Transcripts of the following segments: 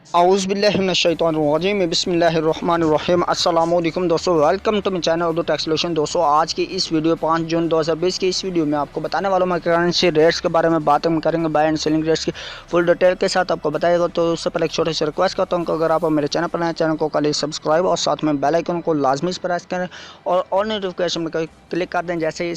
औज़ुबिल्लाहिमिनश्शैतानिर्रजीम बिस्मिल्लाहिर्रहमानिर्रहीम अस्सलाम वालेकुम दोस्तों, welcome to my channel Urdu tax solution. दोस्तों, आज की इस वीडियो 5 जून 2020 की इस वीडियो में आपको बताने वाला हूँ करेंसी रेट्स के बारे में बात हम करेंगे, बाय एंड सेलिंग रेट्स की फुल डिटेल के साथ आपको बताएगा। तो उससे पहले एक छोटी सी रिक्वेस्ट करता हूँ कि अगर आप मेरे चैनल पर नए चैनल को कल सब्सक्राइब और साथ में बेल आइकन को लाजमी प्रेस करें और नोटिफिकेशन में क्लिक कर दें। जैसे ही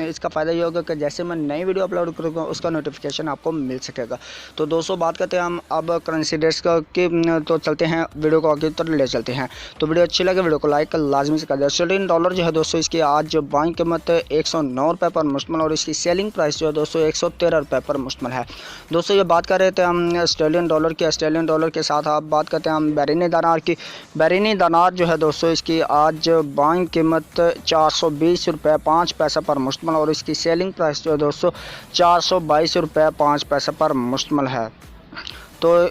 इसका फ़ायदा ये होगा कि जैसे मैं नई वीडियो अपलोड करूँगा उसका नोटिफिकेशन आपको मिल सकेगा। तो दोस्तों, बात करते हैं हम अब करेंसी रेट्स का तो चलते हैं वीडियो को आगे तरफ ले चलते हैं। तो वीडियो अच्छी लगे वीडियो को लाइक कर लाजमी से कर दें। ऑस्ट्रेलियन डॉलर जो है दोस्तों, इसकी आज बाइंग कीमत 109 रुपये पर मुश्तमिल और इसकी सेलिंग प्राइस जो है दोस्तों 113 रुपये पर मुश्तमिल है। दोस्तों, ये बात कर रहे थे हम ऑस्ट्रेलियन डॉलर की। ऑस्ट्रेलियन डॉलर के साथ आप बात करते हैं हम बहरीनी दिनार की। बहरीनी दिनार जो है दोस्तों, इसकी आज बाइंग कीमत 420 रुपये 5 पैसे पर मुश्तमिल और इसकी सेलिंग प्राइस जो है दोस्तों 422 रुपये 5 पैसे पर मुश्तमिल है। तो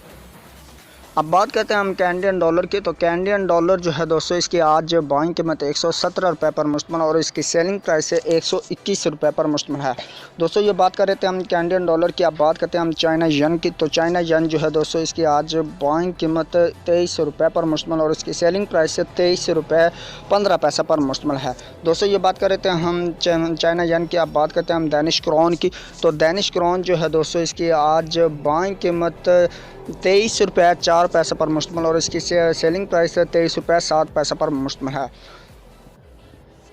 अब बात करते हैं हम कैनेडियन डॉलर की। तो कैनेडियन डॉलर जो है दोस्तों, इसकी आज बाइंग कीमत 117 रुपये पर मुश्तमिल और इसकी सेलिंग प्राइस 121 रुपये पर मुश्तमिल है। दोस्तों, ये बात कर रहे थे हम कैनेडियन डॉलर की। अब बात करते हैं हम चाइना यन की। तो चाइना यन जो है दोस्तों, इसकी आज बाइंग कीमत 23 रुपये पर मुश्तमिल और इसकी सेलिंग प्राइस 23 रुपये 15 पैसे पर मुश्तमिल है। दोस्तों, ये बात कर रहे थे हम चाइना यन की। अब बात करते हैं हम डेनिश क्राउन की। तो डेनिश क्राउन जो है दोस्तों, इसकी आज बाइंग कीमत 23 रुपये 4 पैसे पर मुश्तमिल और इसकी सेलिंग प्राइस 23 रुपये 7 पैसे पर मुश्तमिल है।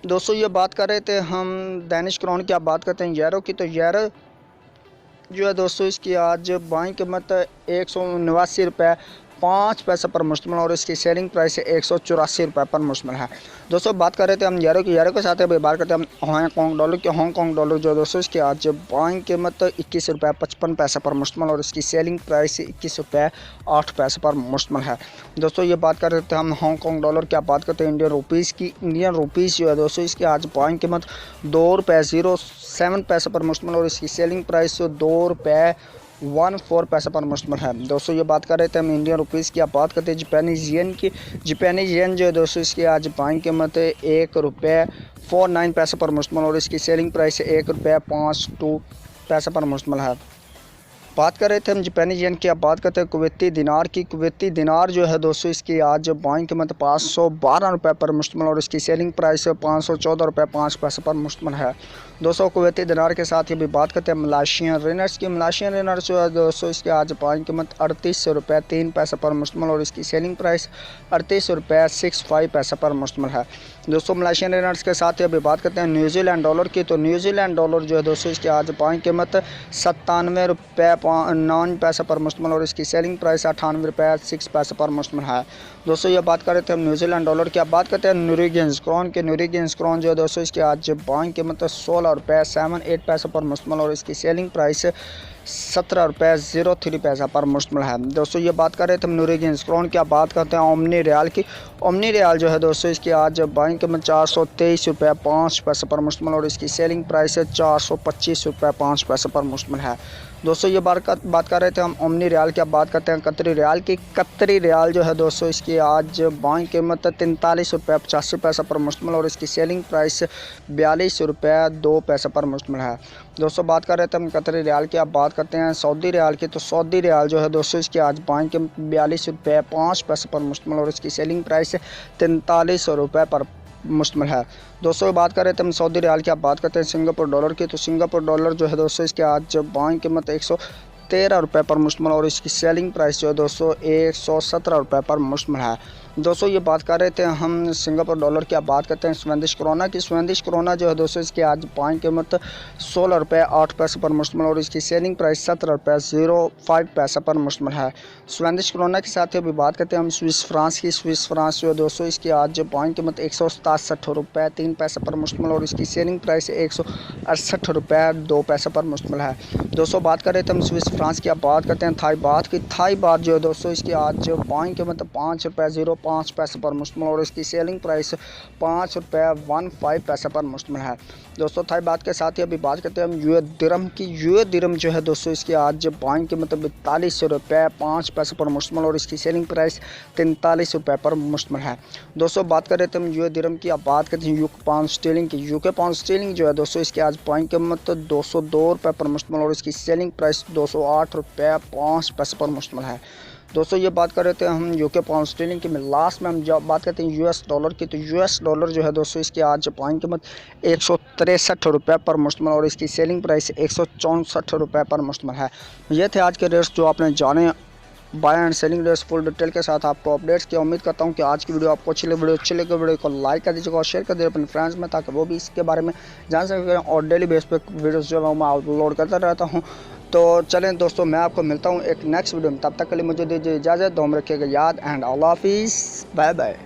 दोस्तों, ये बात कर रहे थे हम डेनिश क्राउन की। आप बात करते हैं यूरो की। तो यूरो जो है दोस्तों, इसकी आज बाइंग कीमत 189 रुपये 5 पैसे पर मुश्तमिल और इसकी सेलिंग प्राइस 184 रुपये पर मुश्तमिल है। दोस्तों, बात कर रहे थे हम यूरो की। यूरो के साथ अभी बात करते हैं हम हांगकॉन्ग डॉलर की। हांगकॉन्ग डॉलर जो है दोस्तों, इसकी आज बाइंग कीमत 21 रुपये 55 पैसे पर मुश्तमिल और इसकी सेलिंग प्राइस 21 रुपये 8 पैसे पर मुश्तमिल है। दोस्तों, ये बात कर रहे थे हम हांगकॉन्ग डॉलर की। आप बात करते हैं इंडियन रुपीज़ की। इंडियन रुपीज़ जो है दोस्तों, इसकी आज बाइंग कीमत 2 रुपये 07 पैसे पर मुश्तमिल और इसकी सेलिंग प्राइस 2 रुपये 14 पैसे पर मुश्तमिल है। दोस्तों, ये बात कर रहे थे हम इंडियन रुपीज़ की। आप बात करते हैं जापानीज़ येन की। जापानीज़ येन जो है दोस्तों, इसकी आज बाइंग कीमत 1 रुपये 49 पैसे पर मुश्तमिल और इसकी सेलिंग प्राइस 1 रुपये 52 पैसे पर मुश्तमिल है। बात कर रहे थे हम जापानीज़ येन की। अब बात करते हैं कुवैती दिनार की। कुवैती दिनार जो है दोस्तों, इसकी आज बाइंग कीमत 512 रुपये पर मुश्तमिल और इसकी सेलिंग प्राइस 514 रुपये 5 पैसे पर मुश्तमिल है। दोस्तों, कुवैती दिनार के साथ ही भी बात करते हैं मलेशियन रिनर्स की। मलेशियन रिनर्स जो है दोस्तों, इसकी आज बाइंग कीमत 38 रुपये 3 पैसे पर मुश्तमिल और इसकी सेलिंग प्राइस 38 रुपये 65 पैसे पर मुश्तमिल है। दोस्तों, मलेशियन रिनर्स के साथ ही अभी बात करते हैं न्यूजीलैंड डॉलर की। तो न्यूजीलैंड डॉलर जो है दोस्तों, इसकी आज बाइंग कीमत 97 रुपये 9 पैसे पर मुश्तमिल और इसकी सेलिंग प्राइस 98 रुपये 6 पैसे पर मुश्तमिल है। दोस्तों, ये बात कर रहे थे हम न्यूजीलैंड डॉलर की। अब बात करते हैं नॉर्वेजियन क्राउन के। नॉर्वेजियन क्राउन जो है दोस्तों, इसकी आज बाइंग कीमत 16 रुपये 78 पैसे पर मुश्तमिल और इसकी सेलिंग प्राइस 17 रुपये 03 पैसा पर मुश्तमिल है। दोस्तों, ये बात कर रहे थे हम नॉर्वेजियन क्राउन की। आप बात करते हैं ओमनी रियाल की। ओमनी रियाल जो है दोस्तों, इसकी आज बाइंग कीमत 423 रुपये 5 पैसे पर मुश्तमिल और इसकी सेलिंग प्राइस 425 रुपये 5 पैसे पर मुश्तमिल है। दोस्तों, ये बात कर रहे थे हम ओमनी रियाल की। अब बात करते हैं कतरी रियाल की। कतरी रियाल जो है दोस्तों, इसकी आज बाइंग कीमत 43 रुपये 85 पैसे पर मुश्तमिल और इसकी सेलिंग प्राइस 42 रुपये 2 पैसे पर मुश्तमिल है। दोस्तों, बात कर रहे थे हम कतरी रियाल की। अब बात करते हैं सऊदी रियाल की। तो सऊदी रियाल जो है दोस्तों, इसकी आज बाइंग कीमत 42 रुपये 5 पैसे पर मुश्तमिल और इसकी सेलिंग प्राइस 43 रुपये पर मुश्तमिल है। दोस्तों, बात कर रहे थे हम सऊदी रियाल की। आप बात करते हैं सिंगापुर डॉलर की। तो सिंगापुर डॉलर जो है दोस्तों, इसके आज बाइंग कीमत 113 रुपये पर मुश्तमिल और इसकी सेलिंग प्राइस जो है दोस्तों 117 रुपये पर मुश्तमिल है। दोस्तों, ये बात कर रहे थे हम सिंगापुर डॉलर की। अब बात करते हैं स्वीडिश क्रोना की। स्वीडिश क्रोना जो है दोस्तों, इसकी आज बाइंग कीमत 16 रुपये 8 पैसे पर मुश्तमिल और इसकी सेलिंग प्राइस 17 रुपये 05 पैसे पर मुश्तमिल है। स्वीडिश क्रोना के साथ ही अभी बात करते हैं हम स्विस फ्रांस की। स्विस फ्रांस जो है दोस्तों, इसकी आज बाइंग कीमत 167 रुपये 3 पैसे पर मुश्तमिल और इसकी सेलिंग प्राइस 168 रुपये 2 पैसे पर मुश्तमिल है। दोस्तों, बात कर रहे थे हम स्विस फ्रांस की। अब बात करते हैं थाई बात की। थाई बात जो है दोस्तों, इसकी आज बाइंग कीमत 5 रुपये 05 पैसे पर मुश्तमिल और इसकी सेलिंग प्राइस 5 रुपये 15 पैसे पर मुश्तमिल है। दोस्तों, थाई बात के साथ ही अभी बात करते हैं हम यूएस दिरहम की। यूएस दिरहम जो है दोस्तों, इसकी आज बाइंग कीमत 42 रुपये 5 पैसे पर मुश्तमिल और इसकी सेलिंग प्राइस 43 रुपये पर मुश्तमिल है। दोस्तों, बात कर रहे थे हम यूएस दिरहम की। अब बात करते हैं यूके पाउंड स्टर्लिंग की। यूके पाउंड स्टर्लिंग जो है दोस्तों, इसकी आज बाइंग कीमत 202 रुपये पर मुश्तमिल और इसकी सेलिंग प्राइस 208 रुपये 5 पैसे पर मुश्तमिल है। दोस्तों ये बात कर रहे थे हम यूके पाउंड स्टर्लिंग की। लास्ट में हम जब बात करते हैं यूएस डॉलर की, तो यूएस डॉलर जो है दोस्तों इसकी आज बाइंग कीमत 163 रुपये पर मुश्तमिल और इसकी सेलिंग प्राइस 164 रुपये पर मुश्तमिल है। ये थे आज के रेट्स जो आपने जाने, buy and selling rates full detail के साथ आपको अपडेट्स की। उम्मीद करता हूँ कि आज की वीडियो आपको अच्छी लगी। वीडियो को लाइक कर दीजिएगा और शेयर कर दीजिए अपने फ्रेंड्स में, ताकि वो भी इसके बारे में जान सकें। और डेली बेस पे वीडियोस जो है मैं अपलोड करता रहता हूँ। तो चलें दोस्तों, मैं आपको मिलता हूँ एक नेक्स्ट वीडियो में। तब तक के लिए मुझे दीजिए इजाज़त। दो रखिएगा याद एंड अल्लाह हाफिज़, बाय बाय।